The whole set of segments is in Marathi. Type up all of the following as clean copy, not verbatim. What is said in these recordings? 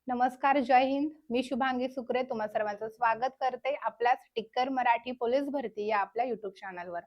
नमस्कार, जय हिंद. मी शुभांगी सुक्रे तुम्हा सर्वांचं स्वागत करते आपल्याच टिक्कर मराठी पोलीस भरती या आपल्या युट्यूब चॅनलवर.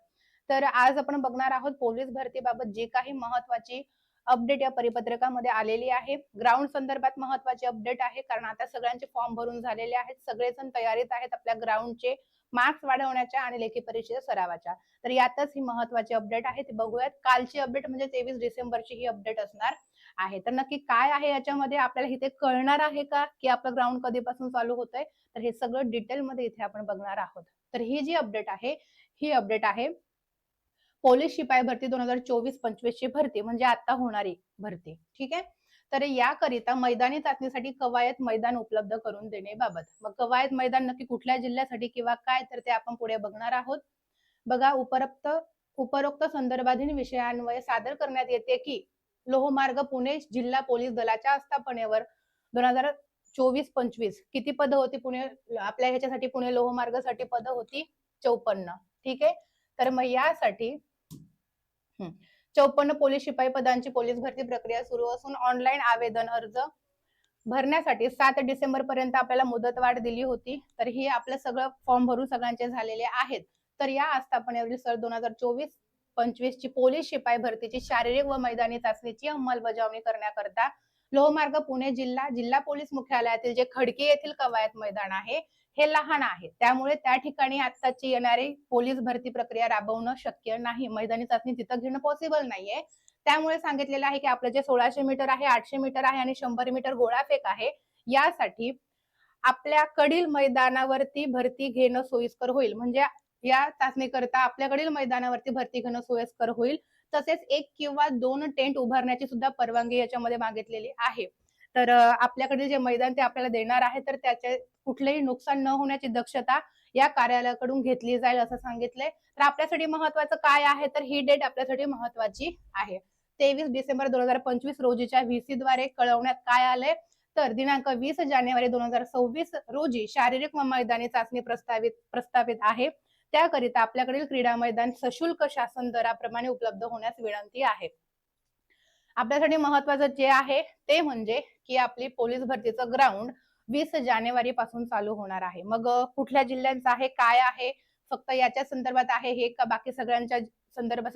तर आज आपण बघणार आहोत पोलीस भरतीबाबत जी काही महत्वाची अपडेट या परिपत्रकामध्ये आलेली आहे. ग्राउंड संदर्भात महत्वाची अपडेट आहे, कारण आता सगळ्यांचे फॉर्म भरून झालेले आहेत. सगळेजण तयारीत आहेत आपल्या ग्राउंडचे मार्क्स वाढवण्याच्या आणि लेखी परीक्षेच्या सरावाच्या. तर यातच ही महत्वाची अपडेट आहे, ती बघूयात. कालची अपडेट म्हणजे 23 डिसेंबरची ही अपडेट असणार आहे. तर नक्की काय आहे याच्यामध्ये आपल्याला इथे कळणार आहे का, की आपलं ग्राउंड कधीपासून चालू होतंय? तर हे सगळं डिटेलमध्ये इथे आपण बघणार आहोत. तर ही जी अपडेट आहे, ही अपडेट आहे पोलीस शिपाई भरती 2024-25 ची भरती, म्हणजे आता होणारी भरती. ठीक आहे. तर याकरिता मैदानी चाचणीसाठी कवायत मैदान उपलब्ध करून देण्याबाबत. मग कवायत मैदान नक्की कुठल्या जिल्ह्यासाठी किंवा काय, तर ते आपण पुढे बघणार आहोत. बघा, उपरोक्त संदर्भाधीन विषयान्वये सादर करण्यात येते की लोहमार्ग पुणे जिल्हा पोलीस दलाच्या आस्थापनेवर 2024-25 किती पद होती पुणे आपल्या ह्याच्यासाठी, पुणे लोहमार्गासाठी पद होती 54. ठीक आहे. तर मग यासाठी 54 पोलीस शिपाई पदांची पोलीस भरती प्रक्रिया सुरू असून ऑनलाईन आवेदन अर्ज भरण्यासाठी 7 डिसेंबर पर्यंत आपल्याला मुदतवाढ दिली होती. तर ही आपलं सगळं फॉर्म भरून सगळ्यांचे झालेले आहेत. तर या आस्थापनेवरील सन 2024-25 ची पोलीस शिपाई भरतीची शारीरिक व मैदानी चाचणीची अंमलबजावणी करण्याकरता लोहमार्ग पुणे जिल्हा पोलीस मुख्यालयातील जे खडकी येथील कवायत मैदान आहे हे लहान आहे, त्यामुळे त्या ठिकाणी आत्ताची येणारी पोलीस भरती प्रक्रिया राबवणं शक्य नाही. मैदानी चाचणी तिथं घेणं पॉसिबल नाहीये. त्यामुळे सांगितलेलं आहे की आपलं जे 1600 मीटर आहे, 800 मीटर आहे आणि 100 मीटर गोळाफेक आहे, यासाठी आपल्याकडील मैदानावरती भरती घेणं सोयीस्कर होईल. म्हणजे या चाचणीकरता आपल्याकडील मैदानावरती भरती घेणं सोयीस्कर होईल. तसेच 1 किंवा 2 टेंट उभारण्याची सुद्धा परवानगी याच्यामध्ये मागितलेली आहे. तर आपल्याकडील जे मैदान ते आपल्याला देणार आहे, तर त्याचे कुठलेही नुकसान न होण्याची दक्षता या कार्यालयाकडून घेतली जाईल असं सांगितलंय. तर आपल्यासाठी महत्वाचं काय आहे, तर ही डेट आपल्यासाठी महत्वाची आहे. 23 डिसेंबर 2025 रोजीच्या व्हीसी द्वारे कळवण्यात काय आलंय, तर दिनांक 20 जानेवारी 2026 रोजी शारीरिक व मैदानी चाचणी प्रस्तावित आहे. त्याकरिता आपल्याकडील क्रीडा मैदान सशुल्क शासन दराप्रमाणे उपलब्ध होण्यास विनंती आहे. आपल्यासाठी महत्वाचं जे आहे ते म्हणजे की आपली पोलीस भरतीचं ग्राउंड 20 जानेवारी पासून चालू होणार आहे. मग कुठल्या जिल्ह्यांचं आहे, काय आहे, फक्त याच्या संदर्भात आहे हे का बाकी सगळ्यांच्या संदर्भात,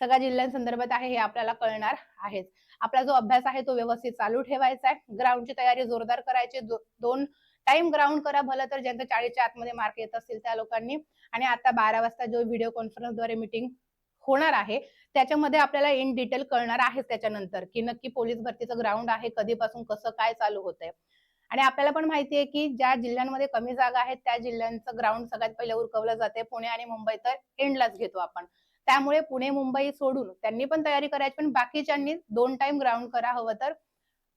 सगळ्या जिल्ह्यांसंदर्भात आहे हे आपल्याला कळणार आहेच. आपला जो अभ्यास आहे तो व्यवस्थित चालू ठेवायचा आहे. ग्राउंडची तयारी जोरदार करायची. 2 टाइम ग्राउंड करा, भलं तर ज्यांच्या 40च्या आतमध्ये मार्क येत असतील त्या लोकांनी. आणि आता 12 वाजता जो व्हिडिओ कॉन्फरन्सद्वारे मीटिंग होणार आहे त्याच्यामध्ये आपल्याला इन डिटेल कळणार आहे त्याच्यानंतर की नक्की पोलीस भरतीचं ग्राउंड आहे कधीपासून कसं काय चालू होतंय. आणि आपल्याला पण माहिती आहे की ज्या जिल्ह्यांमध्ये कमी जागा आहेत त्या जिल्ह्यांचं ग्राउंड सगळ्यात पहिले उरकवलं जाते. पुणे आणि मुंबई तर एंडलाच घेतो आपण. त्यामुळे पुणे मुंबई सोडून त्यांनी पण तयारी करायची, पण बाकीच्यांनी 2 टाइम ग्राउंड करा. हवं तर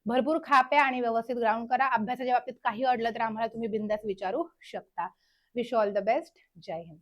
भरपूर खा प्या आणि व्यवस्थित ग्राउंड करा. अभ्यासाच्या बाबतीत काही अडलं तर आम्हाला तुम्ही बिंदास विचारू शकता. Wish all the best. जय हिंद.